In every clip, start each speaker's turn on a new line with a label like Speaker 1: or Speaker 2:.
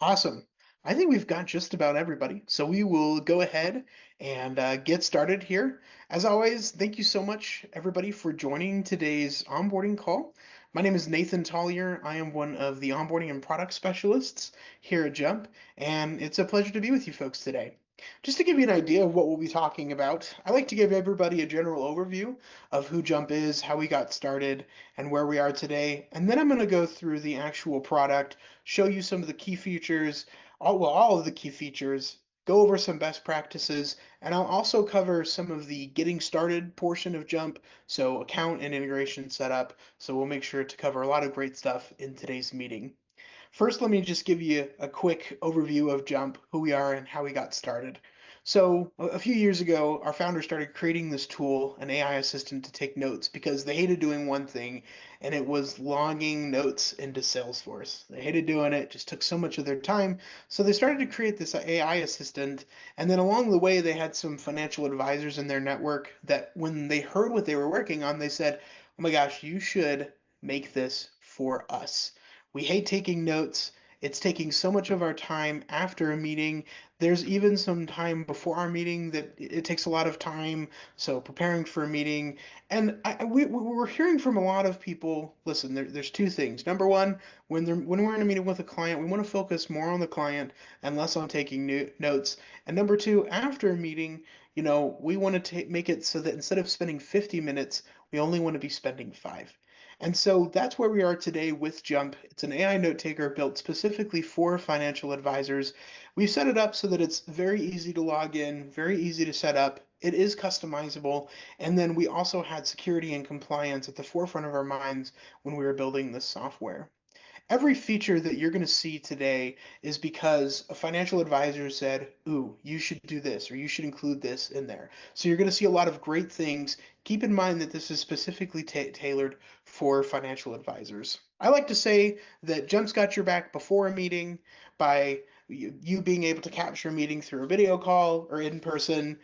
Speaker 1: Awesome. I think we've got just about everybody. So we will go ahead and get started here. As always, thank you so much, everybody, for joining today's onboarding call. My name is Nathan Collier. I am one of the onboarding and product specialists here at Jump, and it's a pleasure to be with you folks today. Just to give you an idea of what we'll be talking about, I like to give everybody a general overview of who Jump is, how we got started, and where we are today. And then I'm going to go through the actual product, show you some of the key features, all of the key features, go over some best practices, and I'll also cover some of the getting started portion of Jump, so account and integration setup. So we'll make sure to cover a lot of great stuff in today's meeting. First, let me just give you a quick overview of Jump, who we are, and how we got started. So, a few years ago, our founders started creating this tool, an AI assistant, to take notes because they hated doing one thing, and it was logging notes into Salesforce. They hated doing it, it just took so much of their time. So, they started to create this AI assistant, and then along the way, they had some financial advisors in their network that when they heard what they were working on, they said, "Oh my gosh, you should make this for us. We hate taking notes. It's taking so much of our time after a meeting. There's even some time before our meeting that it takes a lot of time. So preparing for a meeting, and we're hearing from a lot of people. Listen, there's two things. Number one, when we're in a meeting with a client, we want to focus more on the client and less on taking notes. And number two, after a meeting, we want to make it so that instead of spending 50 minutes, we only want to be spending 5. And so that's where we are today with Jump. It's an AI note taker built specifically for financial advisors. We've set it up so that it's very easy to log in, very easy to set up. It is customizable. And then we also had security and compliance at the forefront of our minds when we were building this software. Every feature that you're going to see today is because a financial advisor said, "Ooh, you should do this, or you should include this in there." So you're going to see a lot of great things. Keep in mind that this is specifically tailored for financial advisors. I like to say that Jump's got your back before a meeting by you being able to capture a meeting through a video call or in person,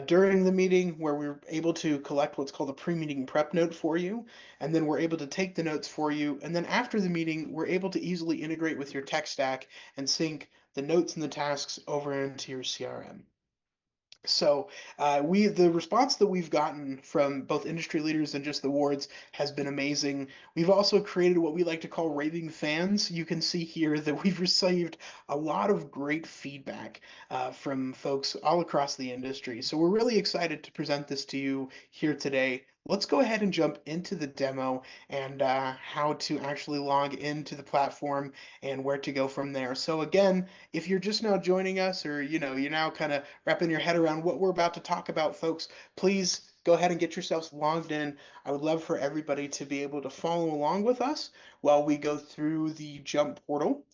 Speaker 1: during the meeting where we're able to collect what's called a pre-meeting prep note for you, and then we're able to take the notes for you. And then after the meeting, we're able to easily integrate with your tech stack and sync the notes and the tasks over into your CRM. So the response that we've gotten from both industry leaders and just the wards has been amazing. We've also created what we like to call raving fans. You can see here that we've received a lot of great feedback from folks all across the industry. So we're really excited to present this to you here today. Let's go ahead and jump into the demo and how to actually log into the platform and where to go from there. So again, if you're just now joining us, or you're now kind of wrapping your head around what we're about to talk about, folks, please go ahead and get yourselves logged in. I would love for everybody to be able to follow along with us while we go through the Jump portal.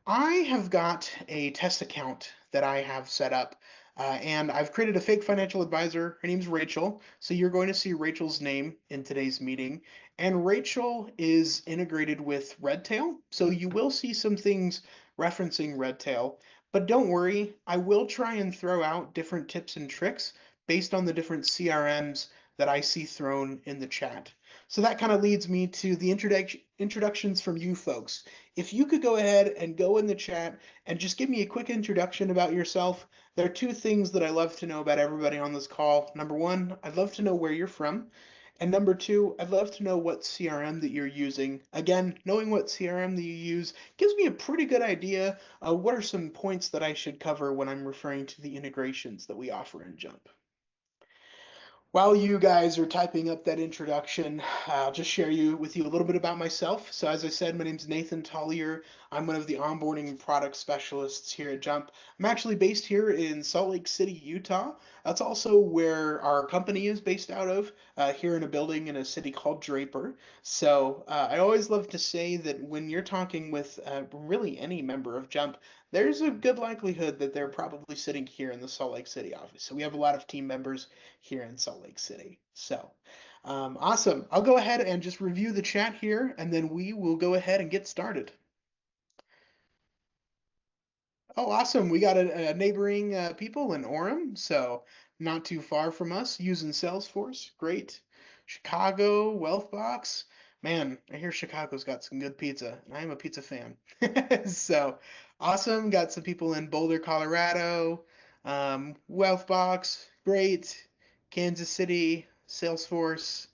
Speaker 1: I have got a test account that I have set up, and I've created a fake financial advisor. Her name's Rachel, so you're going to see Rachel's name in today's meeting. And Rachel is integrated with Redtail, so you will see some things referencing Redtail. But don't worry, I will try and throw out different tips and tricks based on the different CRMs that I see thrown in the chat. So that kind of leads me to the introductions from you folks. If you could go ahead and go in the chat and just give me a quick introduction about yourself. There are two things that I love to know about everybody on this call. Number one, I'd love to know where you're from. And number two, I'd love to know what CRM that you're using. Again, knowing what CRM that you use gives me a pretty good idea of what are some points that I should cover when I'm referring to the integrations that we offer in Jump. While you guys are typing up that introduction, I'll just share with you a little bit about myself. So as I said, my name's Nathan Collier. I'm one of the onboarding and product specialists here at Jump. I'm actually based here in Salt Lake City, Utah. That's also where our company is based out of, here in a building in a city called Draper. So I always love to say that when you're talking with really any member of Jump, there's a good likelihood that they're probably sitting here in the Salt Lake City office. So we have a lot of team members here in Salt Lake City. So awesome. I'll go ahead and just review the chat here, and then we will go ahead and get started. Oh, awesome. We got a neighboring people in Orem, so not too far from us using Salesforce. Great. Chicago, Wealthbox. Man, I hear Chicago's got some good pizza, and I am a pizza fan. So awesome. Got some people in Boulder, Colorado, Wealthbox, great. Kansas City, Salesforce,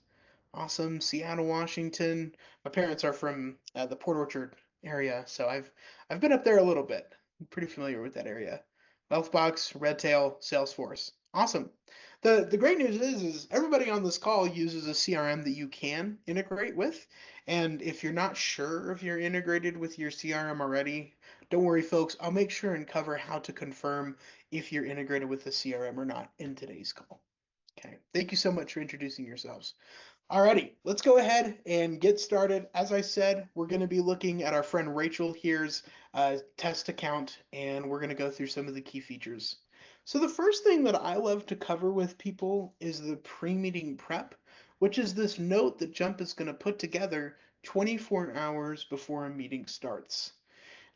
Speaker 1: awesome. Seattle, Washington. My parents are from the Port Orchard area, so I've been up there a little bit. I'm pretty familiar with that area. Wealthbox, Redtail, Salesforce. Awesome. The great news is everybody on this call uses a CRM that you can integrate with. And if you're not sure if you're integrated with your CRM already, don't worry, folks. I'll make sure and cover how to confirm if you're integrated with the CRM or not in today's call. Okay. Thank you so much for introducing yourselves. Alrighty, let's go ahead and get started. As I said, we're going to be looking at our friend Rachel here's test account, and we're going to go through some of the key features. So the first thing that I love to cover with people is the pre-meeting prep, which is this note that Jump is going to put together 24 hours before a meeting starts.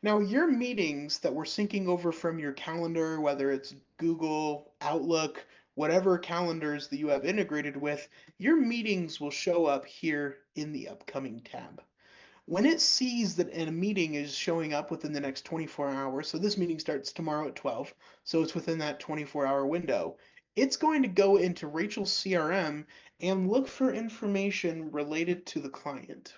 Speaker 1: Now, your meetings that we're syncing over from your calendar, whether it's Google, Outlook, whatever calendars that you have integrated with, your meetings will show up here in the upcoming tab. When it sees that a meeting is showing up within the next 24 hours, so this meeting starts tomorrow at 12, so it's within that 24-hour window, it's going to go into Rachel's CRM and look for information related to the client.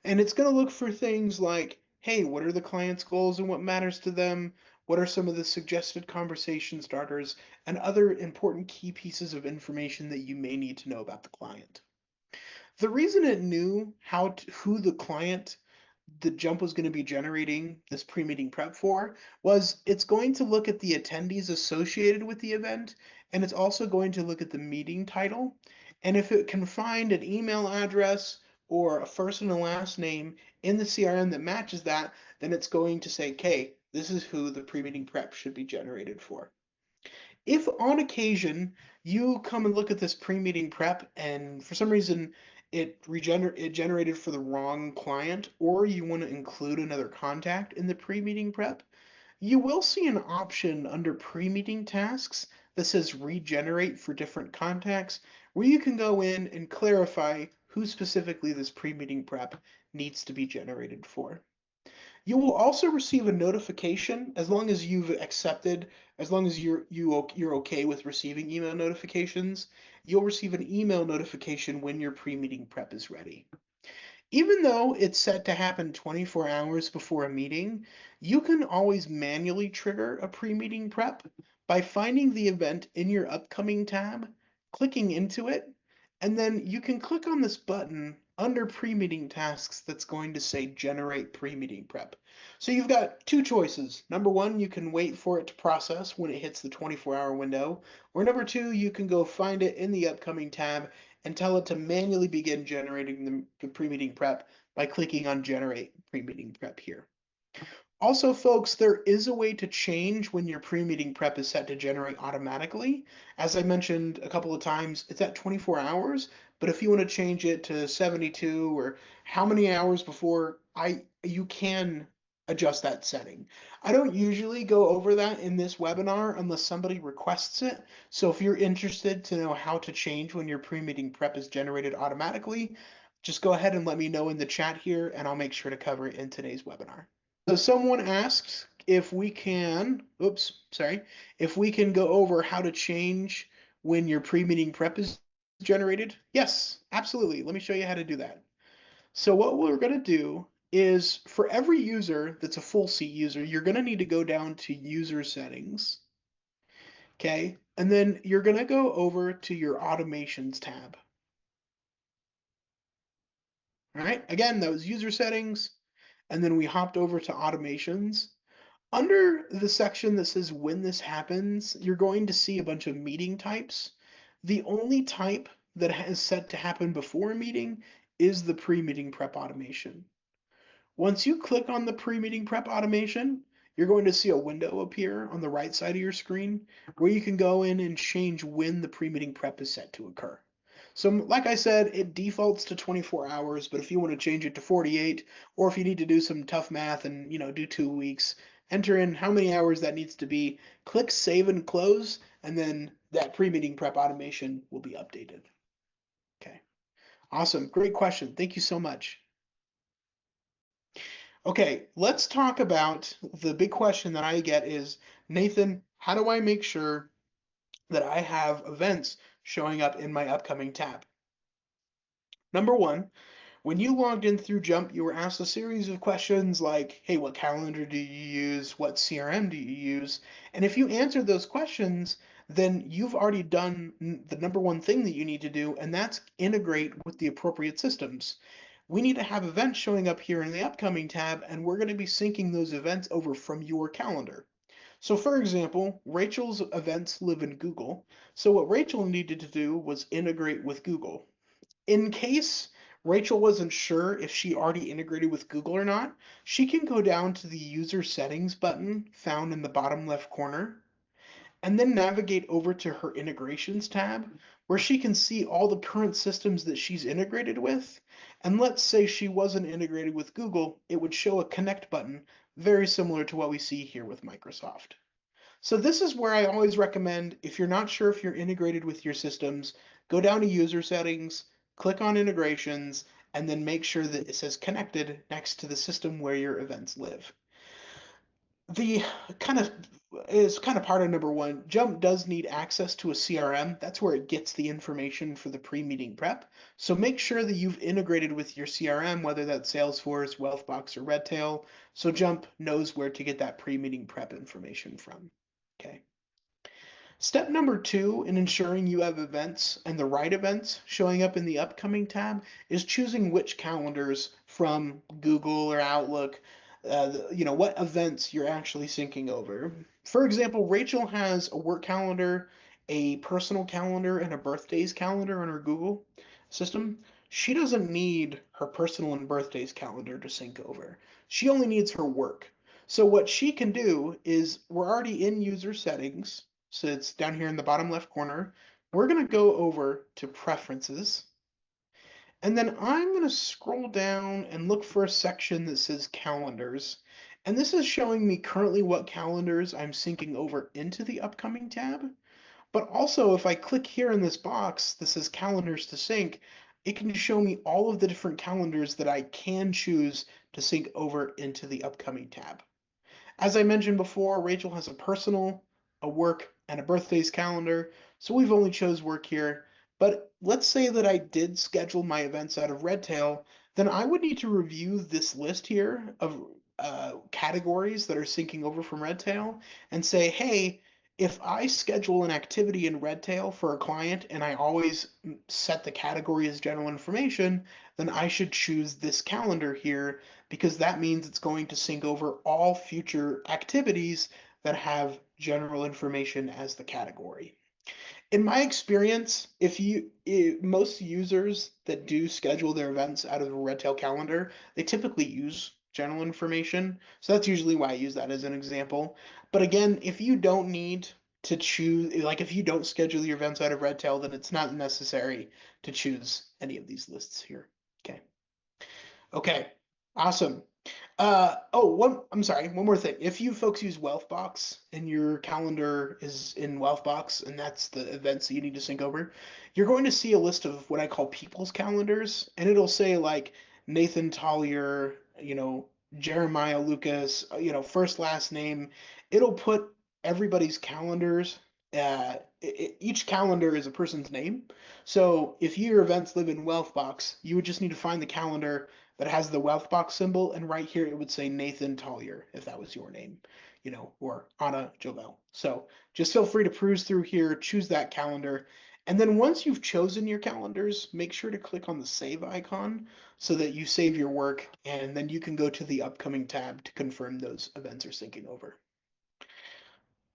Speaker 1: And it's going to look for things like, hey, what are the client's goals and what matters to them? What are some of the suggested conversation starters and other important key pieces of information that you may need to know about the client? The reason it knew who the client the Jump was going to be generating this pre-meeting prep for was it's going to look at the attendees associated with the event, and it's also going to look at the meeting title. And if it can find an email address or a first and a last name in the CRM that matches that, then it's going to say, okay, this is who the pre-meeting prep should be generated for. If on occasion you come and look at this pre-meeting prep and for some reason it generated for the wrong client, or you want to include another contact in the pre-meeting prep, you will see an option under pre-meeting tasks that says regenerate for different contacts, where you can go in and clarify who specifically this pre-meeting prep needs to be generated for. You will also receive a notification as long as you've accepted, as long as you're okay with receiving email notifications, you'll receive an email notification when your pre-meeting prep is ready. Even though it's set to happen 24 hours before a meeting, you can always manually trigger a pre-meeting prep by finding the event in your upcoming tab, clicking into it, and then you can click on this button under pre-meeting tasks that's going to say generate pre-meeting prep. So you've got two choices. Number one, you can wait for it to process when it hits the 24-hour window, or number two, you can go find it in the upcoming tab and tell it to manually begin generating the pre-meeting prep by clicking on generate pre-meeting prep here. Also, folks, there is a way to change when your pre-meeting prep is set to generate automatically. As I mentioned a couple of times, it's at 24 hours, but if you want to change it to 72 or how many hours before, you can adjust that setting. I don't usually go over that in this webinar unless somebody requests it. So if you're interested to know how to change when your pre-meeting prep is generated automatically, just go ahead and let me know in the chat here, and I'll make sure to cover it in today's webinar. So someone asked if we can, if we can go over how to change when your pre-meeting prep is generated. Yes, absolutely. Let me show you how to do that. So what we're going to do is for every user that's a full seat user, you're going to need to go down to user settings. Okay. And then you're going to go over to your automations tab. All right. Again, that was user settings. And then we hopped over to automations. Under the section that says when this happens, you're going to see a bunch of meeting types. The only type that is set to happen before a meeting is the pre-meeting prep automation. Once you click on the pre-meeting prep automation, you're going to see a window appear on the right side of your screen where you can go in and change when the pre-meeting prep is set to occur. So like I said, it defaults to 24 hours, but if you want to change it to 48, or if you need to do some tough math and do 2 weeks, enter in how many hours that needs to be, click save and close, and then that pre-meeting prep automation will be updated. Okay. Awesome. Great question. Thank you so much. Okay, let's talk about the big question that I get is, Nathan, how do I make sure that I have events showing up in my upcoming tab? Number one, when you logged in through Jump, you were asked a series of questions like, hey, what calendar do you use? What CRM do you use? And if you answered those questions, then you've already done the number one thing that you need to do, and that's integrate with the appropriate systems. We need to have events showing up here in the upcoming tab, and we're going to be syncing those events over from your calendar. So for example, Rachel's events live in Google. So what Rachel needed to do was integrate with Google. In case Rachel wasn't sure if she already integrated with Google or not, she can go down to the user settings button found in the bottom left corner and then navigate over to her integrations tab where she can see all the current systems that she's integrated with. And let's say she wasn't integrated with Google, it would show a connect button very similar to what we see here with Microsoft. So this is where I always recommend, if you're not sure if you're integrated with your systems, go down to user settings, click on integrations, and then make sure that it says connected next to the system where your events live. The kind of is kind of part of number one. Jump does need access to a CRM. That's where it gets the information for the pre-meeting prep. So make sure that you've integrated with your CRM, whether that's Salesforce, Wealthbox, or Redtail, so Jump knows where to get that pre-meeting prep information from. Okay. Step number two in ensuring you have events and the right events showing up in the upcoming tab is choosing which calendars from Google or Outlook, what events you're actually syncing over. For example, Rachel has a work calendar, a personal calendar, and a birthdays calendar on her Google system. She doesn't need her personal and birthdays calendar to sync over. She only needs her work. So what she can do is we're already in user settings. So it's down here in the bottom left corner. We're going to go over to preferences. And then I'm going to scroll down and look for a section that says calendars. And this is showing me currently what calendars I'm syncing over into the upcoming tab. But also, if I click here in this box that says calendars to sync, it can show me all of the different calendars that I can choose to sync over into the upcoming tab. As I mentioned before, Rachel has a personal, a work, and a birthdays calendar, so we've only chose work here. But let's say that I did schedule my events out of Redtail, then I would need to review this list here of categories that are syncing over from Redtail and say, hey, if I schedule an activity in Redtail for a client and I always set the category as general information, then I should choose this calendar here because that means it's going to sync over all future activities that have general information as the category. In my experience, most users that do schedule their events out of a Redtail calendar, they typically use general information. So that's usually why I use that as an example. But again, if you don't need to choose, like if you don't schedule your events out of Redtail, then it's not necessary to choose any of these lists here. Okay. Okay. Awesome. I'm sorry, one more thing. If you folks use Wealthbox and your calendar is in Wealthbox and that's the events that you need to sync over, you're going to see a list of what I call people's calendars, and it'll say like Nathan Collier, Jeremiah Lucas, first last name. It'll put everybody's calendars. Each calendar is a person's name. So if your events live in Wealthbox, you would just need to find the calendar that has the wealth box symbol, and right here it would say Nathan Collier if that was your name, or Anna Jovel. So just feel free to peruse through here, choose that calendar, and then once you've chosen your calendars, make sure to click on the save icon so that you save your work, and then you can go to the upcoming tab to confirm those events are syncing over.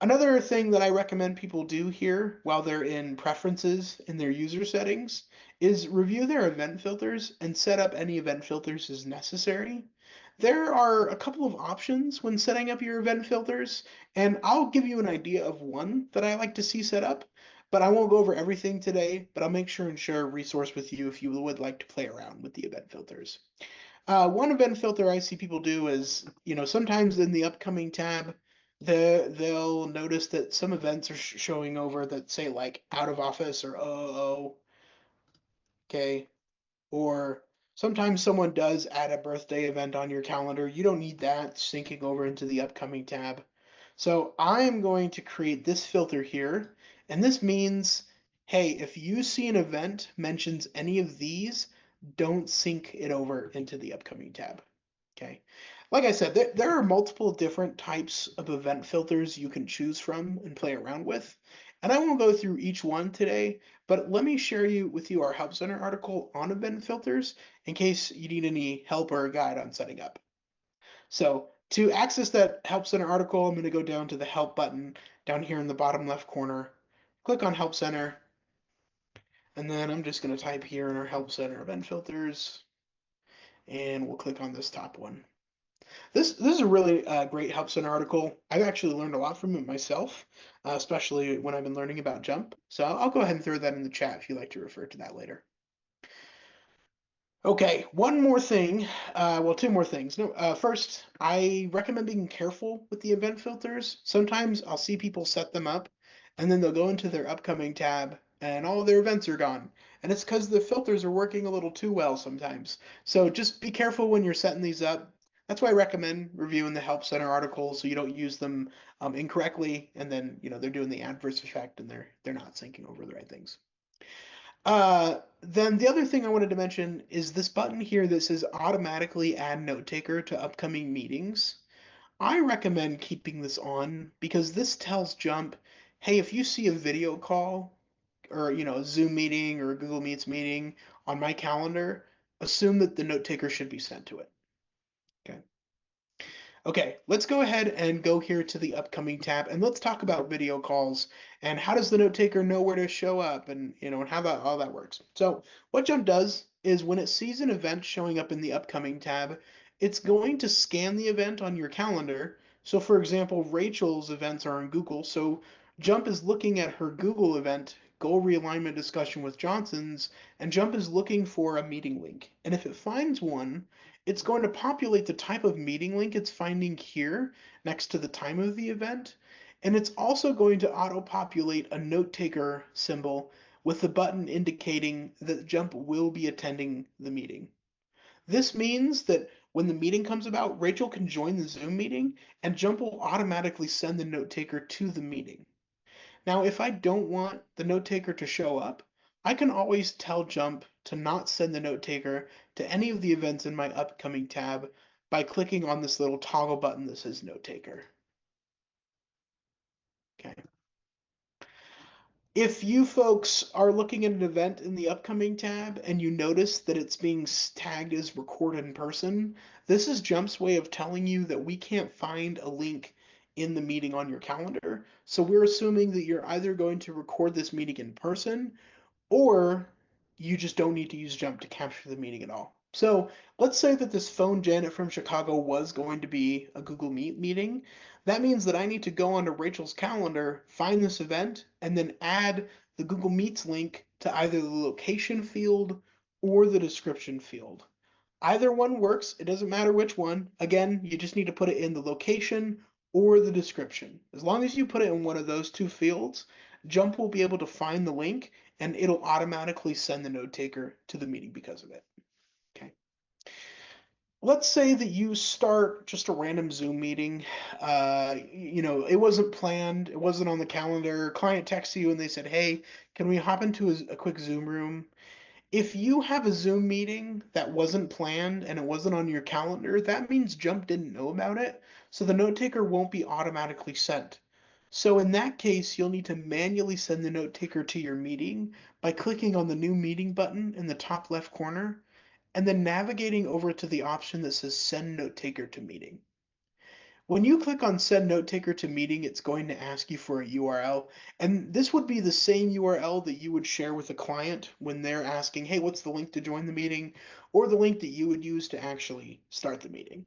Speaker 1: Another thing that I recommend people do here while they're in preferences in their user settings is review their event filters and set up any event filters as necessary. There are a couple of options when setting up your event filters, and I'll give you an idea of one that I like to see set up, but I won't go over everything today, but I'll make sure and share a resource with you if you would like to play around with the event filters. One event filter I see people do is, sometimes in the upcoming tab, they'll notice that some events are showing over that say like out of office or OOO, okay, or sometimes someone does add a birthday event on your calendar. You don't need that syncing over into the upcoming tab. So I'm going to create this filter here, and this means, hey, if you see an event mentions any of these, don't sync it over into the upcoming tab. Okay. Like I said, there are multiple different types of event filters you can choose from and play around with. And I won't go through each one today, but let me share with you our Help Center article on event filters in case you need any help or a guide on setting up. So to access that Help Center article, I'm going to go down to the Help button down here in the bottom left corner, click on Help Center, and then I'm just going to type here in our Help Center event filters, and we'll click on this top one. This is a really great Help Center article. I've actually learned a lot from it myself, especially when I've been learning about Jump. So I'll go ahead and throw that in the chat if you'd like to refer to that later. Okay, one more thing. Well, two more things. No, first, I recommend being careful with the event filters. Sometimes I'll see people set them up, and then they'll go into their upcoming tab, and all their events are gone. And it's because the filters are working a little too well sometimes. So just be careful when you're setting these up. That's why I recommend reviewing the Help Center articles so you don't use them incorrectly, and then they're doing the adverse effect and they're not syncing over the right things. Then the other thing I wanted to mention is this button here that says automatically add note taker to upcoming meetings. I recommend keeping this on because this tells Jump, hey, if you see a video call or a Zoom meeting or a Google Meets meeting on my calendar, assume that the note taker should be sent to it. Okay. Okay, let's go ahead and go here to the upcoming tab and let's talk about video calls and how does the note taker know where to show up and how that all that works. So what Jump does is when it sees an event showing up in the upcoming tab, it's going to scan the event on your calendar. So for example, Rachel's events are in Google, so Jump is looking at her Google event, goal realignment discussion with Johnson's, and Jump is looking for a meeting link. And if it finds one, it's going to populate the type of meeting link it's finding here next to the time of the event. And it's also going to auto-populate a note taker symbol with the button indicating that Jump will be attending the meeting. This means that when the meeting comes about, Rachel can join the Zoom meeting and Jump will automatically send the note taker to the meeting. Now, if I don't want the note taker to show up, I can always tell Jump to not send the note taker to any of the events in my upcoming tab by clicking on this little toggle button that says note taker. Okay. If you folks are looking at an event in the upcoming tab and you notice that it's being tagged as record in person, this is Jump's way of telling you that we can't find a link in the meeting on your calendar. So we're assuming that you're either going to record this meeting in person or you just don't need to use Jump to capture the meeting at all. So let's say that this phone Janet from Chicago was going to be a Google Meet meeting. That means that I need to go onto Rachel's calendar, find this event, and then add the Google Meets link to either the location field or the description field. Either one works, it doesn't matter which one. Again, you just need to put it in the location or the description. As long as you put it in one of those two fields, Jump will be able to find the link and it'll automatically send the note taker to the meeting because of it. Okay. Let's say that you start just a random Zoom meeting. It wasn't planned, it wasn't on the calendar. Client texts you and they said, hey, can we hop into a quick Zoom room? If you have a Zoom meeting that wasn't planned and it wasn't on your calendar, that means Jump didn't know about it, so the note taker won't be automatically sent. So in that case, you'll need to manually send the note taker to your meeting by clicking on the new meeting button in the top left corner and then navigating over to the option that says send note taker to meeting. When you click on Send Note Taker to Meeting, it's going to ask you for a URL. And this would be the same URL that you would share with a client when they're asking, hey, what's the link to join the meeting? Or the link that you would use to actually start the meeting.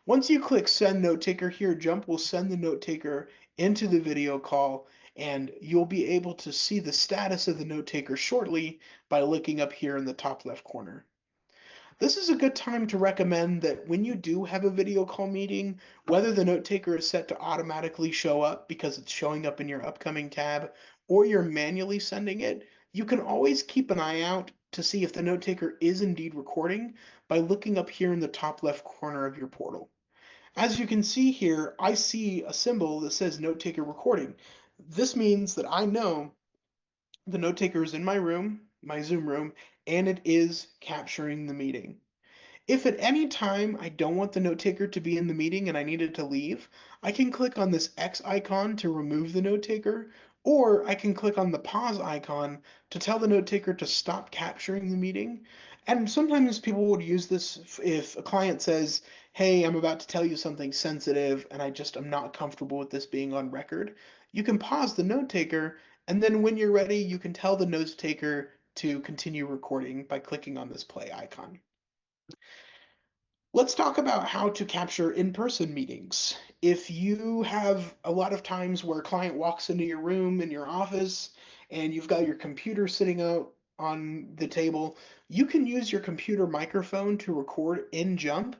Speaker 1: Once you click Send Note Taker here, Jump will send the note taker into the video call, and you'll be able to see the status of the note taker shortly by looking up here in the top left corner. This is a good time to recommend that when you do have a video call meeting, whether the note taker is set to automatically show up because it's showing up in your upcoming tab or you're manually sending it, you can always keep an eye out to see if the note taker is indeed recording by looking up here in the top left corner of your portal. As you can see here, I see a symbol that says note taker recording. This means that I know the note taker is in my room, my Zoom room, and it is capturing the meeting. If at any time I don't want the note taker to be in the meeting and I need it to leave, I can click on this X icon to remove the note taker, or I can click on the pause icon to tell the note taker to stop capturing the meeting. And sometimes people would use this if a client says, hey, I'm about to tell you something sensitive and I'm not comfortable with this being on record. You can pause the note taker, and then when you're ready, you can tell the note taker to continue recording by clicking on this play icon. Let's talk about how to capture in-person meetings. If you have a lot of times where a client walks into your room in your office and you've got your computer sitting out on the table, you can use your computer microphone to record in Jump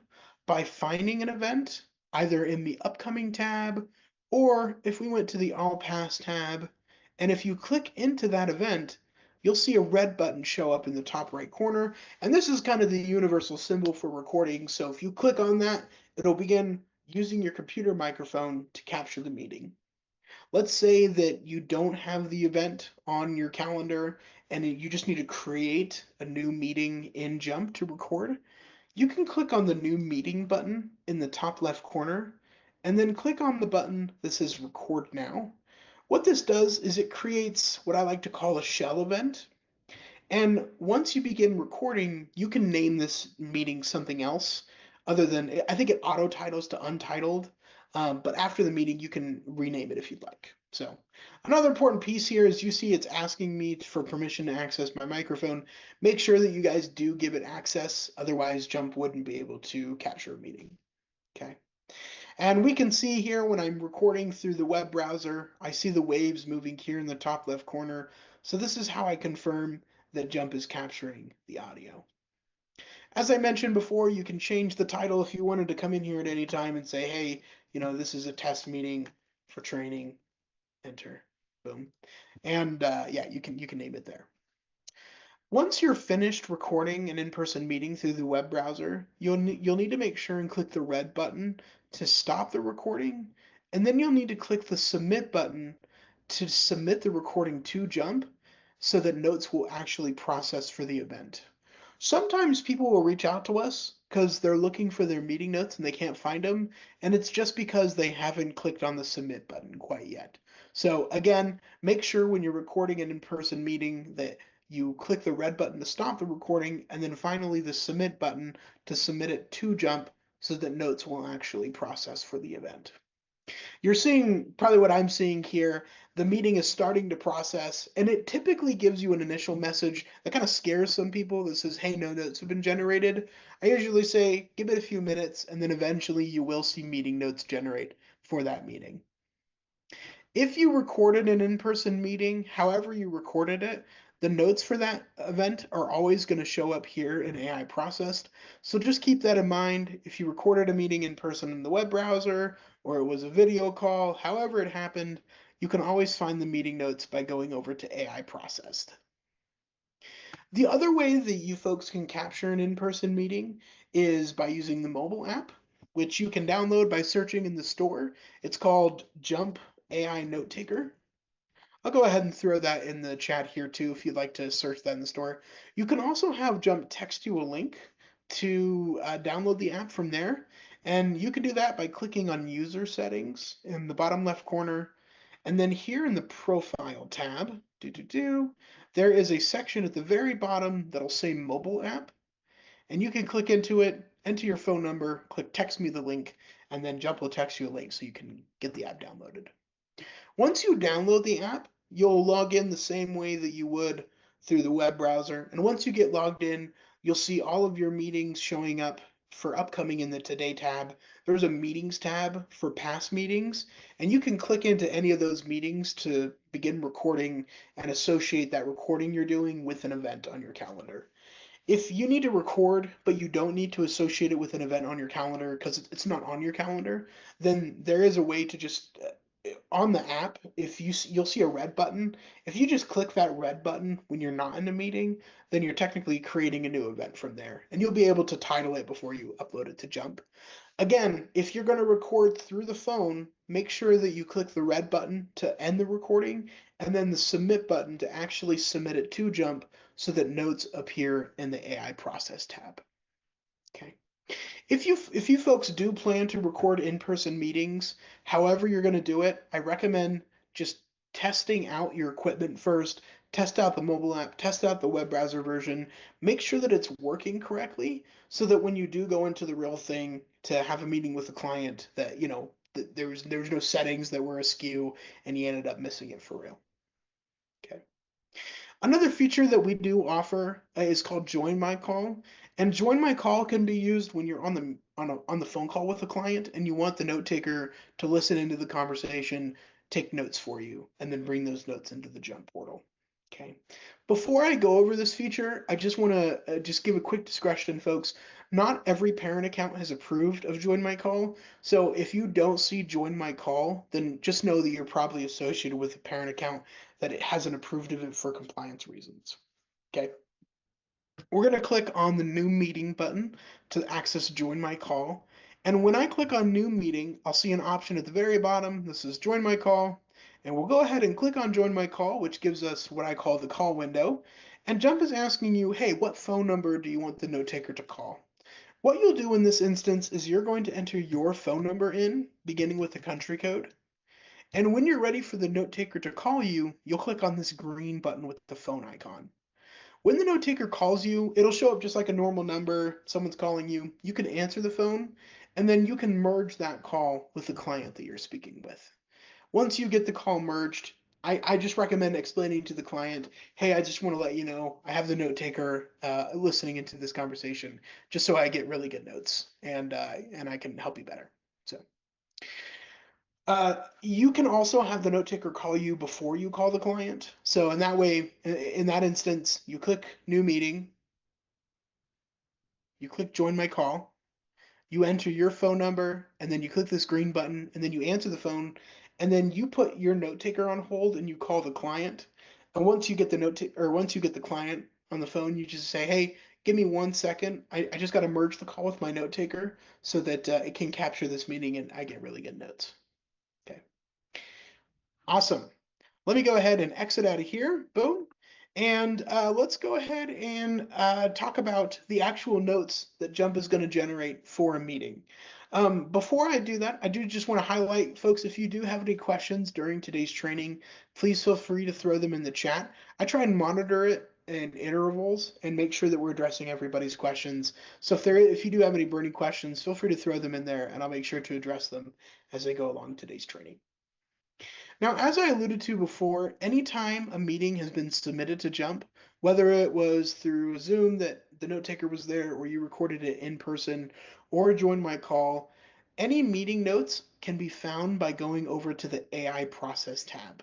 Speaker 1: by finding an event, either in the upcoming tab, or if we went to the all past tab, and if you click into that event, you'll see a red button show up in the top right corner, and this is kind of the universal symbol for recording. So if you click on that, it'll begin using your computer microphone to capture the meeting. Let's say that you don't have the event on your calendar and you just need to create a new meeting in Jump to record. You can click on the new meeting button in the top left corner and then click on the button that says record now. What this does is it creates what I like to call a shell event. And once you begin recording, you can name this meeting something else other than, I think it auto titles to untitled. But after the meeting, you can rename it if you'd like. So another important piece here is you see it's asking me for permission to access my microphone. Make sure that you guys do give it access. Otherwise, Jump wouldn't be able to capture a meeting. Okay. And we can see here when I'm recording through the web browser, I see the waves moving here in the top left corner. So this is how I confirm that Jump is capturing the audio. As I mentioned before, you can change the title if you wanted to come in here at any time and say, hey, this is a test meeting for training, enter, boom. And yeah, you can name it there. Once you're finished recording an in-person meeting through the web browser, you'll need to make sure and click the red button to stop the recording, and then you'll need to click the submit button to submit the recording to Jump so that notes will actually process for the event. Sometimes people will reach out to us because they're looking for their meeting notes and they can't find them, and it's just because they haven't clicked on the submit button quite yet. So again, make sure when you're recording an in-person meeting that you click the red button to stop the recording, and then finally the submit button to submit it to Jump so that notes will actually process for the event. You're seeing probably what I'm seeing here. The meeting is starting to process, and it typically gives you an initial message that kind of scares some people that says, hey, no notes have been generated. I usually say, give it a few minutes, and then eventually you will see meeting notes generate for that meeting. If you recorded an in-person meeting, however you recorded it, the notes for that event are always going to show up here in AI Processed. So just keep that in mind. If you recorded a meeting in person in the web browser, or it was a video call, however it happened, you can always find the meeting notes by going over to AI Processed. The other way that you folks can capture an in-person meeting is by using the mobile app, which you can download by searching in the store. It's called Jump AI Note Taker. I'll go ahead and throw that in the chat here too if you'd like to search that in the store. You can also have Jump text you a link to download the app from there. And you can do that by clicking on User Settings in the bottom left corner. And then here in the Profile tab, there is a section at the very bottom that'll say Mobile App. And you can click into it, enter your phone number, click Text Me the link, and then Jump will text you a link so you can get the app downloaded. Once you download the app, you'll log in the same way that you would through the web browser. And once you get logged in, you'll see all of your meetings showing up for upcoming in the Today tab. There's a Meetings tab for past meetings, and you can click into any of those meetings to begin recording and associate that recording you're doing with an event on your calendar. If you need to record, but you don't need to associate it with an event on your calendar because it's not on your calendar, then there is a way to just on the app, if you'll see a red button. If you just click that red button when you're not in a meeting, then you're technically creating a new event from there, and you'll be able to title it before you upload it to Jump. Again, if you're going to record through the phone, make sure that you click the red button to end the recording and then the submit button to actually submit it to Jump so that notes appear in the AI process tab. Okay. If you folks do plan to record in-person meetings, however you're going to do it, I recommend just testing out your equipment first, test out the mobile app, test out the web browser version, make sure that it's working correctly so that when you do go into the real thing to have a meeting with a client that, there was no settings that were askew and you ended up missing it for real. Okay. Another feature that we do offer is called Join My Call. And Join My Call can be used when you're on the phone call with a client and you want the note taker to listen into the conversation, take notes for you, and then bring those notes into the Jump portal. Okay. Before I go over this feature, I just want to just give a quick discretion, folks. Not every parent account has approved of Join My Call. So if you don't see Join My Call, then just know that you're probably associated with a parent account that it hasn't approved of it for compliance reasons. Okay. We're going to click on the new meeting button to access Join My Call. And when I click on new meeting, I'll see an option at the very bottom. This is Join My Call. And we'll go ahead and click on Join My Call, which gives us what I call the call window. And Jump is asking you, hey, what phone number do you want the note taker to call? What you'll do in this instance is you're going to enter your phone number in, beginning with the country code. And when you're ready for the note taker to call you, you'll click on this green button with the phone icon. When the note taker calls you, it'll show up just like a normal number. Someone's calling you. You can answer the phone, and then you can merge that call with the client that you're speaking with. Once you get the call merged, I just recommend explaining to the client, hey, I just want to let you know I have the note taker listening into this conversation, just so I get really good notes and I can help you better. So. You can also have the note taker call you before you call the client. So in that way, in that instance, you click new meeting, you click join my call, you enter your phone number, and then you click this green button, and then you answer the phone, and then you put your note taker on hold and you call the client. And once you get the once you get the client on the phone, you just say, hey, give me 1 second. I just got to merge the call with my note taker so that it can capture this meeting and I get really good notes. Okay. Awesome. Let me go ahead and exit out of here. Boom. And let's go ahead and talk about the actual notes that Jump is going to generate for a meeting. Before I do that, I do just want to highlight, folks, if you do have any questions during today's training, please feel free to throw them in the chat. I try and monitor it in intervals and make sure that we're addressing everybody's questions. So if you do have any burning questions, feel free to throw them in there and I'll make sure to address them as I go along today's training. Now, as I alluded to before, anytime a meeting has been submitted to Jump, whether it was through Zoom that the note taker was there or you recorded it in person or joined my call, any meeting notes can be found by going over to the AI process tab.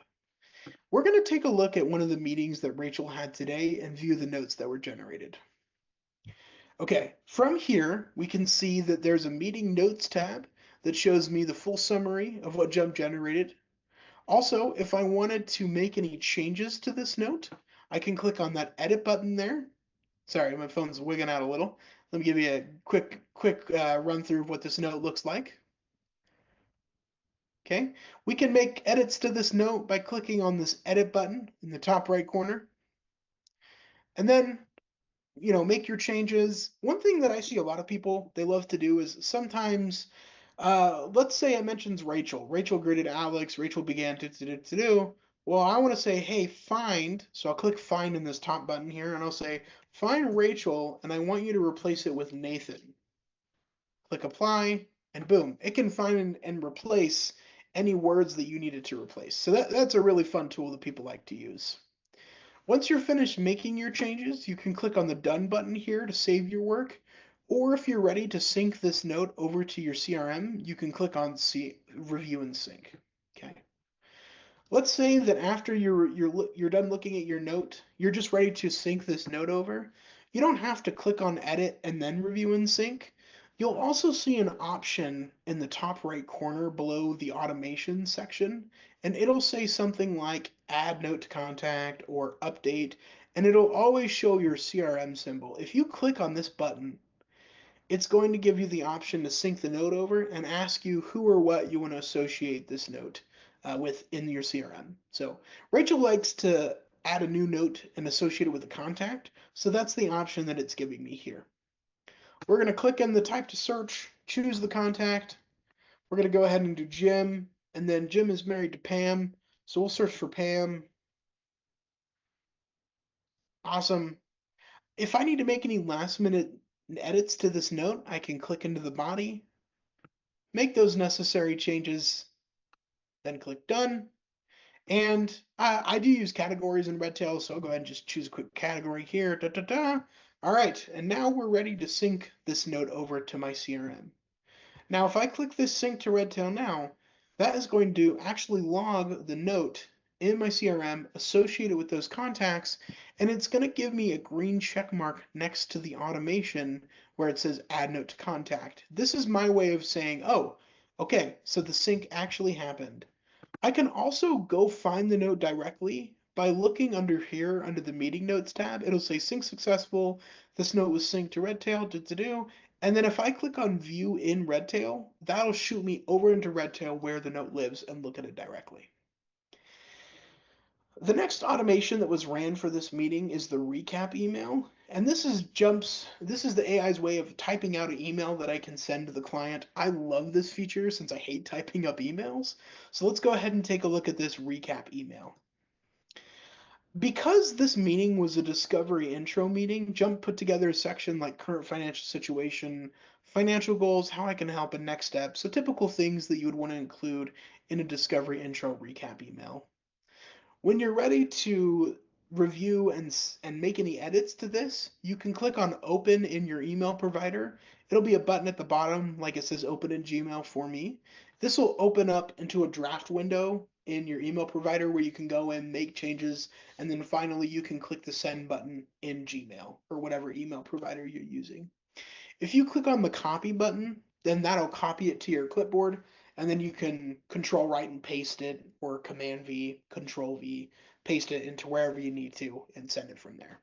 Speaker 1: We're going to take a look at one of the meetings that Rachel had today and view the notes that were generated. Okay, from here, we can see that there's a meeting notes tab that shows me the full summary of what Jump generated. Also, if I wanted to make any changes to this note, I can click on that edit button there. Sorry, my phone's wigging out a little. Let me give you a quick run through of what this note looks like. Okay, we can make edits to this note by clicking on this edit button in the top right corner. And then make your changes. One thing that I see a lot of people they love to do is sometimes, let's say it mentions Rachel. Rachel greeted Alex. Rachel began to do. Well, I want to say, hey, find. So I'll click find in this top button here, and I'll say find Rachel, and I want you to replace it with Nathan. Click apply, and boom, it can find and replace any words that you needed to replace. So that's a really fun tool that people like to use. Once you're finished making your changes, you can click on the Done button here to save your work. Or if you're ready to sync this note over to your CRM, you can click on Review and Sync. Okay. Let's say that after you're done looking at your note, you're just ready to sync this note over. You don't have to click on Edit and then Review and Sync. You'll also see an option in the top right corner below the automation section, and it'll say something like add note to contact or update, and it'll always show your CRM symbol. If you click on this button, it's going to give you the option to sync the note over and ask you who or what you want to associate this note with in your CRM. So Rachel likes to add a new note and associate it with a contact, so that's the option that it's giving me here. We're going to click in the type to search, choose the contact. We're going to go ahead and do Jim, and then Jim is married to Pam, so we'll search for Pam. Awesome. If I need to make any last minute edits to this note, I can click into the body, make those necessary changes, then click done. And I do use categories in Redtail, so I'll go ahead and just choose a quick category here. Da, da, da. All right, and now we're ready to sync this note over to my CRM. Now, if I click this sync to Redtail now, that is going to actually log the note in my CRM associated with those contacts, and it's going to give me a green check mark next to the automation where it says add note to contact. This is my way of saying, oh, okay, so the sync actually happened. I can also go find the note directly by looking under here under the meeting notes tab. It'll say sync successful. This note was synced to Redtail. And then if I click on view in Redtail, that'll shoot me over into Redtail where the note lives and look at it directly. The next automation that was ran for this meeting is the recap email. And this is the AI's way of typing out an email that I can send to the client. I love this feature since I hate typing up emails. So let's go ahead and take a look at this recap email. Because this meeting was a discovery intro meeting, Jump put together a section like current financial situation, financial goals, how I can help, and next steps. So typical things that you would want to include in a discovery intro recap email. When you're ready to review and make any edits to this, you can click on open in your email provider. It'll be a button at the bottom like it says open in Gmail for me. This will open up into a draft window in your email provider where you can go and make changes, and then finally you can click the send button in Gmail or whatever email provider you're using. If you click on the copy button, then that'll copy it to your clipboard, and then you can control right and paste it, or command V, control V, paste it into wherever you need to and send it from there.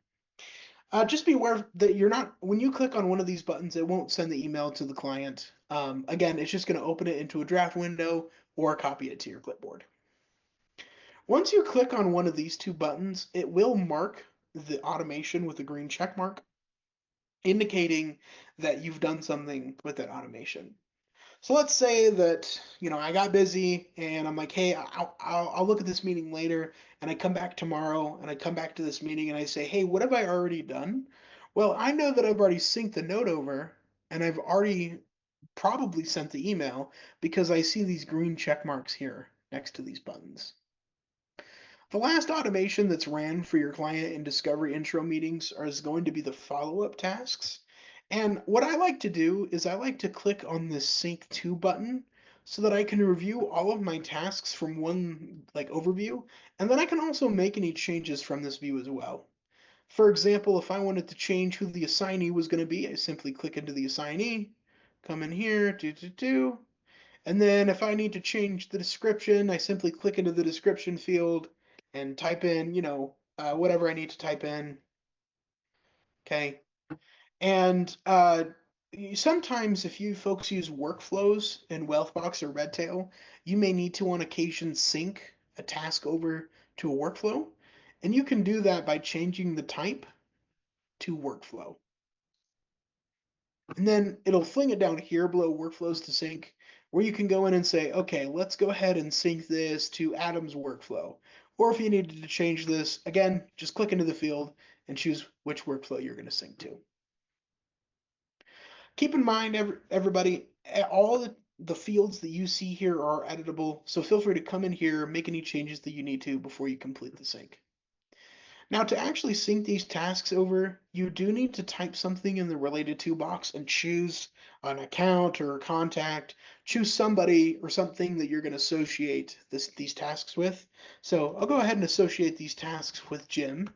Speaker 1: Just be aware that when you click on one of these buttons, it won't send the email to the client. Again, it's just going to open it into a draft window or copy it to your clipboard. Once you click on one of these two buttons, it will mark the automation with a green check mark, indicating that you've done something with that automation. So let's say that, I got busy and I'm like, hey, I'll look at this meeting later, and I come back tomorrow and I come back to this meeting and I say, hey, what have I already done? Well, I know that I've already synced the note over and I've already probably sent the email because I see these green check marks here next to these buttons. The last automation that's ran for your client in discovery intro meetings is going to be the follow-up tasks. And what I like to do is I like to click on this sync to button so that I can review all of my tasks from one overview, and then I can also make any changes from this view as well. For example, if I wanted to change who the assignee was going to be, I simply click into the assignee, come in here, and then if I need to change the description, I simply click into the description field and type in, whatever I need to type in. Okay. And sometimes if you folks use workflows in Wealthbox or Redtail, you may need to on occasion sync a task over to a workflow. And you can do that by changing the type to workflow. And then it'll fling it down here below workflows to sync, where you can go in and say, okay, let's go ahead and sync this to Adam's workflow. Or if you needed to change this, again, just click into the field and choose which workflow you're going to sync to. Keep in mind, everybody, all the fields that you see here are editable, so feel free to come in here, make any changes that you need to before you complete the sync. Now, to actually sync these tasks over, you do need to type something in the related to box and choose an account or a contact. Choose somebody or something that you're going to associate these tasks with. So I'll go ahead and associate these tasks with Jim.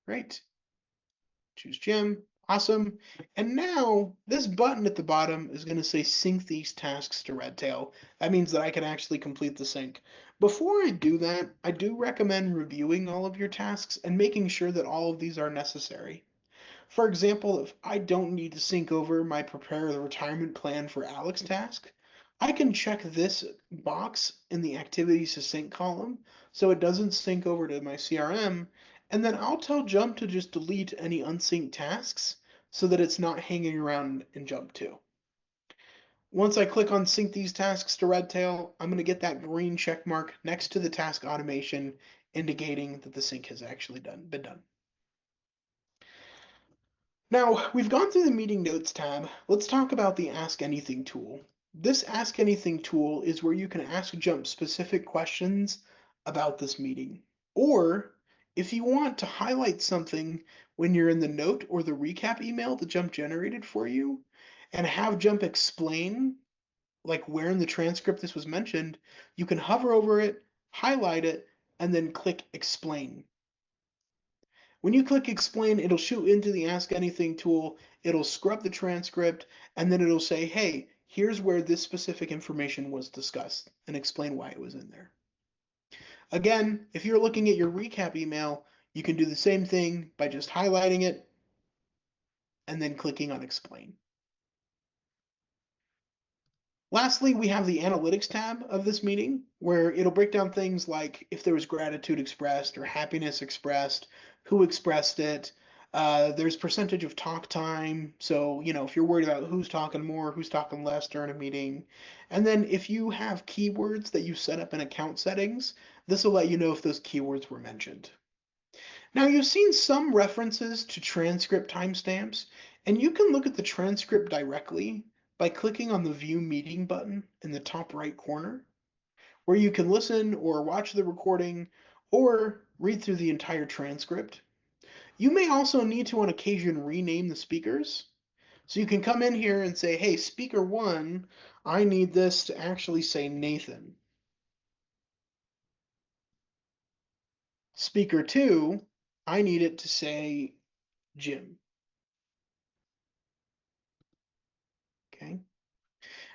Speaker 1: Great. Choose Jim. Awesome. And now this button at the bottom is going to say sync these tasks to Redtail. That means that I can actually complete the sync. Before I do that, I do recommend reviewing all of your tasks and making sure that all of these are necessary. For example, if I don't need to sync over my prepare the retirement plan for Alex task, I can check this box in the activities to sync column so it doesn't sync over to my CRM, and then I'll tell Jump to just delete any unsynced tasks so that it's not hanging around in Jump too. Once I click on sync these tasks to Redtail, I'm going to get that green check mark next to the task automation indicating that the sync has actually been done. Now, we've gone through the meeting notes tab. Let's talk about the Ask Anything tool. This Ask Anything tool is where you can ask Jump specific questions about this meeting. Or if you want to highlight something when you're in the note or the recap email that Jump generated for you and have Jump explain like where in the transcript this was mentioned, you can hover over it, highlight it, and then click explain. When you click explain, it'll shoot into the Ask Anything tool, it'll scrub the transcript, and then it'll say, hey, here's where this specific information was discussed, and explain why it was in there. Again, if you're looking at your recap email, you can do the same thing by just highlighting it and then clicking on explain. Lastly, we have the analytics tab of this meeting where it'll break down things like if there was gratitude expressed or happiness expressed, who expressed it. There's percentage of talk time. So, if you're worried about who's talking more, who's talking less during a meeting. And then if you have keywords that you set up in account settings, this will let you know if those keywords were mentioned. Now, you've seen some references to transcript timestamps, and you can look at the transcript directly by clicking on the View Meeting button in the top right corner, where you can listen or watch the recording or read through the entire transcript. You may also need to, on occasion, rename the speakers. So you can come in here and say, hey, speaker one, I need this to actually say Nathan. Speaker two, I need it to say Jim. Okay.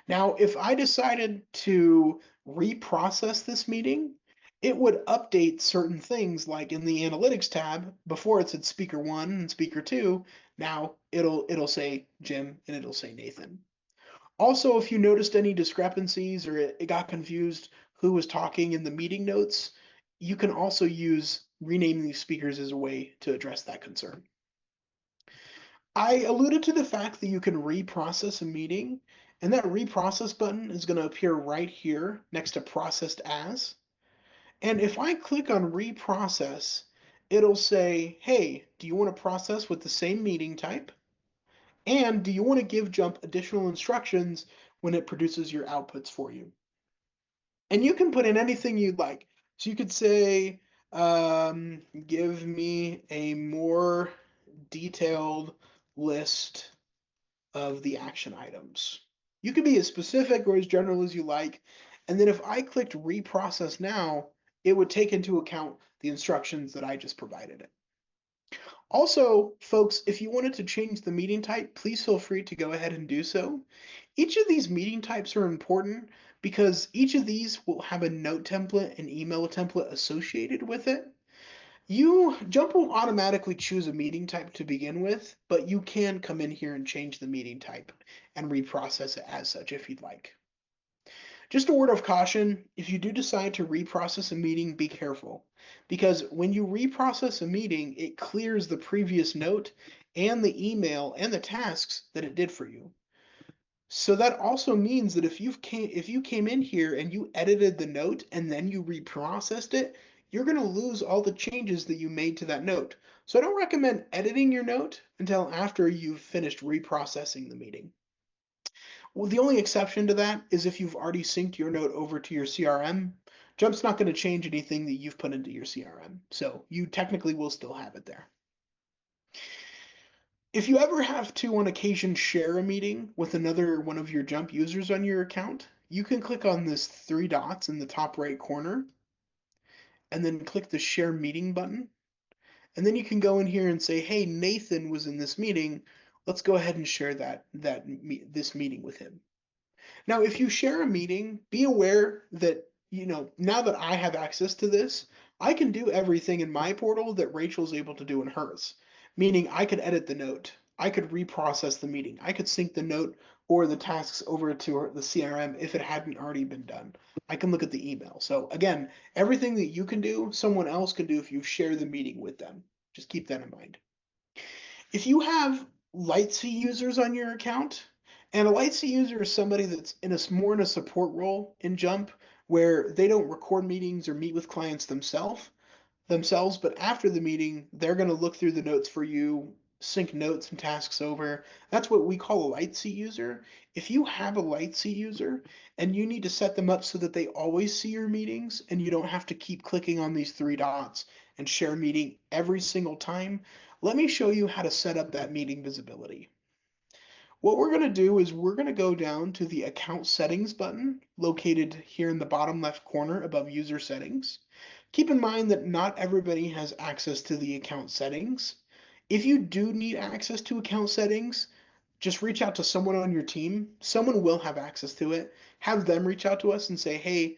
Speaker 1: Now, if I decided to reprocess this meeting, it would update certain things like in the analytics tab, before it said speaker one and speaker two, now it'll say Jim and it'll say Nathan. Also, if you noticed any discrepancies or it got confused who was talking in the meeting notes, you can also use renaming these speakers as a way to address that concern. I alluded to the fact that you can reprocess a meeting, and that reprocess button is going to appear right here next to processed as. And if I click on reprocess, it'll say, hey, do you want to process with the same meeting type? And do you want to give Jump additional instructions when it produces your outputs for you? And you can put in anything you'd like. So you could say, give me a more detailed list of the action items. You can be as specific or as general as you like. And then if I clicked reprocess now, it would take into account the instructions that I just provided it. Also, folks, if you wanted to change the meeting type, please feel free to go ahead and do so. Each of these meeting types are important because each of these will have a note template and email template associated with it. Jump will automatically choose a meeting type to begin with, but you can come in here and change the meeting type and reprocess it as such if you'd like. Just a word of caution, if you do decide to reprocess a meeting, be careful. Because when you reprocess a meeting, it clears the previous note and the email and the tasks that it did for you. So that also means that if you came in here and you edited the note and then you reprocessed it, you're going to lose all the changes that you made to that note. So I don't recommend editing your note until after you've finished reprocessing the meeting. Well, the only exception to that is if you've already synced your note over to your CRM. Jump's not going to change anything that you've put into your CRM. So you technically will still have it there. If you ever have to, on occasion, share a meeting with another one of your Jump users on your account, you can click on this three dots in the top right corner and then click the Share Meeting button. And then you can go in here and say, hey, Nathan was in this meeting. Let's go ahead and share this meeting with him. Now, if you share a meeting, be aware that, now that I have access to this, I can do everything in my portal that Rachel's able to do in hers. Meaning I could edit the note, I could reprocess the meeting, I could sync the note or the tasks over to the CRM if it hadn't already been done. I can look at the email. So again, everything that you can do, someone else can do if you share the meeting with them. Just keep that in mind. If you have Lightsey users on your account, and a Lightsey user is somebody that's more in a support role in Jump, where they don't record meetings or meet with clients themselves, but after the meeting, they're going to look through the notes for you, sync notes and tasks over. That's what we call a Lightsey user. If you have a Lightsey user and you need to set them up so that they always see your meetings and you don't have to keep clicking on these three dots and share meeting every single time, let me show you how to set up that meeting visibility. What we're going to do is we're going to go down to the account settings button located here in the bottom left corner above user settings. Keep in mind that not everybody has access to the account settings. If you do need access to account settings, just reach out to someone on your team. Someone will have access to it. Have them reach out to us and say, hey,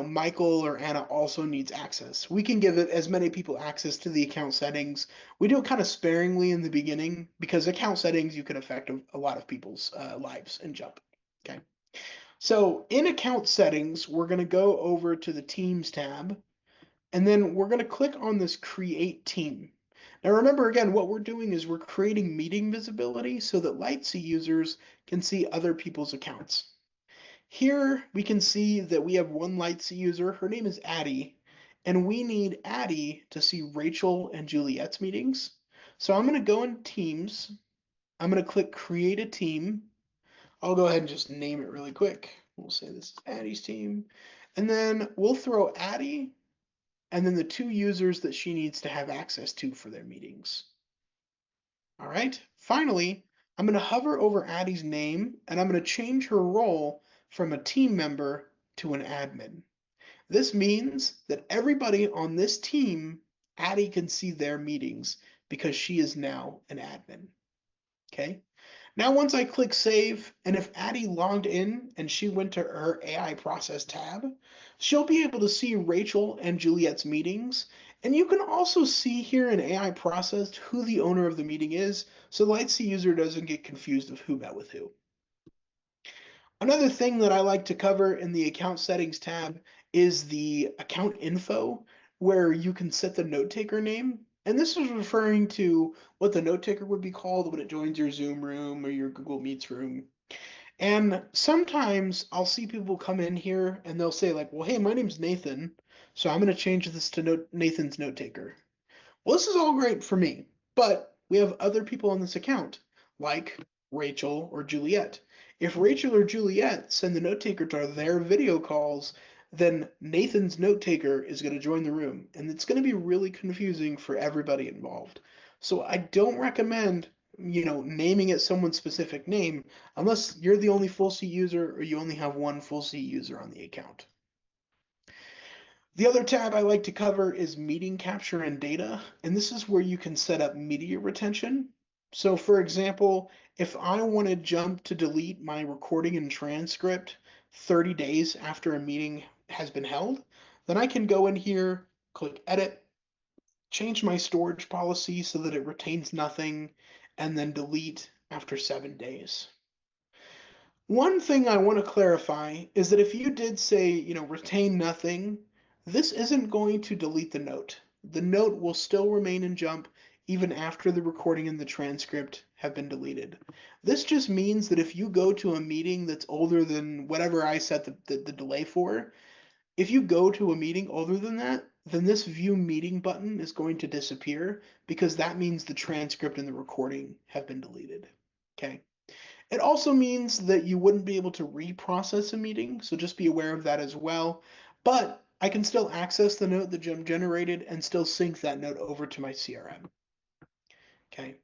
Speaker 1: Michael or Anna also needs access. We can give it as many people access to the account settings. We do it kind of sparingly in the beginning because account settings, you can affect a lot of people's lives in Jump. Okay. So in account settings, we're going to go over to the Teams tab, and then we're going to click on this Create Team. Now remember, again, what we're doing is we're creating meeting visibility so that Lightsey users can see other people's accounts. Here we can see that we have one Lightsey user. Her name is Addie, and we need Addie to see Rachel and Juliet's meetings. So I'm going to go in Teams. I'm going to click Create a Team. I'll go ahead and just name it really quick. We'll say this is Addie's team. And then we'll throw Addie and then the two users that she needs to have access to for their meetings. All right. Finally, I'm going to hover over Addie's name and I'm going to change her role from a team member to an admin. This means that everybody on this team, Addie can see their meetings because she is now an admin. Okay. Now once I click save, and if Addie logged in and she went to her AI process tab, she'll be able to see Rachel and Juliet's meetings. And you can also see here in AI processed who the owner of the meeting is, so the Lightsey user doesn't get confused of who met with who. Another thing that I like to cover in the account settings tab is the account info, where you can set the note taker name. And this is referring to what the note taker would be called when it joins your Zoom room or your Google Meets room. And sometimes I'll see people come in here and they'll say like, well, hey, my name's Nathan, so I'm going to change this to Nathan's note taker. Well, this is all great for me, but we have other people on this account, like Rachel or Juliet. If Rachel or Juliet send the note taker to their video calls, then Nathan's note taker is going to join the room, and it's going to be really confusing for everybody involved. So I don't recommend, naming it someone's specific name unless you're the only full seat user or you only have one full seat user on the account. The other tab I like to cover is meeting capture and data, and this is where you can set up media retention. So for example, if I want to jump to delete my recording and transcript 30 days after a meeting has been held, then I can go in here, click edit, change my storage policy so that it retains nothing, and then delete after 7 days. One thing I want to clarify is that if you did say, retain nothing, this isn't going to delete the note. The note will still remain in Jump even after the recording and the transcript have been deleted. This just means that if you go to a meeting that's older than whatever I set the delay for, if you go to a meeting older than that, then this view meeting button is going to disappear because that means the transcript and the recording have been deleted. Okay. It also means that you wouldn't be able to reprocess a meeting, so just be aware of that as well. But I can still access the note that Jim generated and still sync that note over to my CRM. Okay.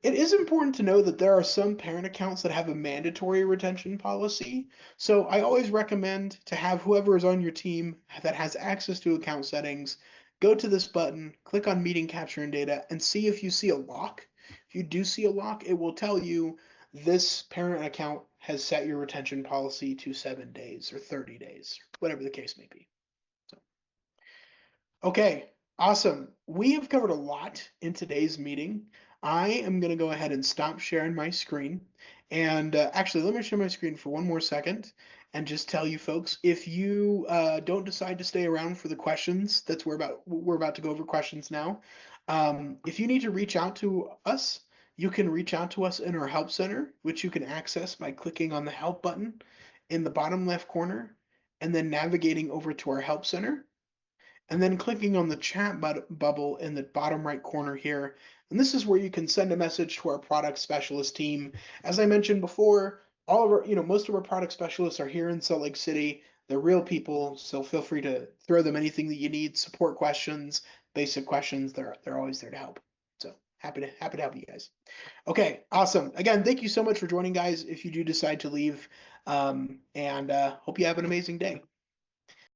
Speaker 1: It is important to know that there are some parent accounts that have a mandatory retention policy. So I always recommend to have whoever is on your team that has access to account settings, go to this button, click on meeting capture and data, and see if you see a lock. If you do see a lock, it will tell you this parent account has set your retention policy to 7 days or 30 days, whatever the case may be. So, okay, awesome. We have covered a lot in today's meeting. I am going to go ahead and stop sharing my screen. And actually, let me share my screen for one more second and just tell you folks, if you don't decide to stay around for the questions, we're about to go over questions now. If you need to reach out to us, you can reach out to us in our help center, which you can access by clicking on the help button in the bottom left corner and then navigating over to our help center and then clicking on the chat bubble in the bottom right corner here. And this is where you can send a message to our product specialist team. As I mentioned before, all of our, most of our product specialists are here in Salt Lake City. They're real people, so feel free to throw them anything that you need, support questions, basic questions. They're always there to help. So happy to help you guys. Okay, awesome. Again, thank you so much for joining, guys. If you do decide to leave, and hope you have an amazing day.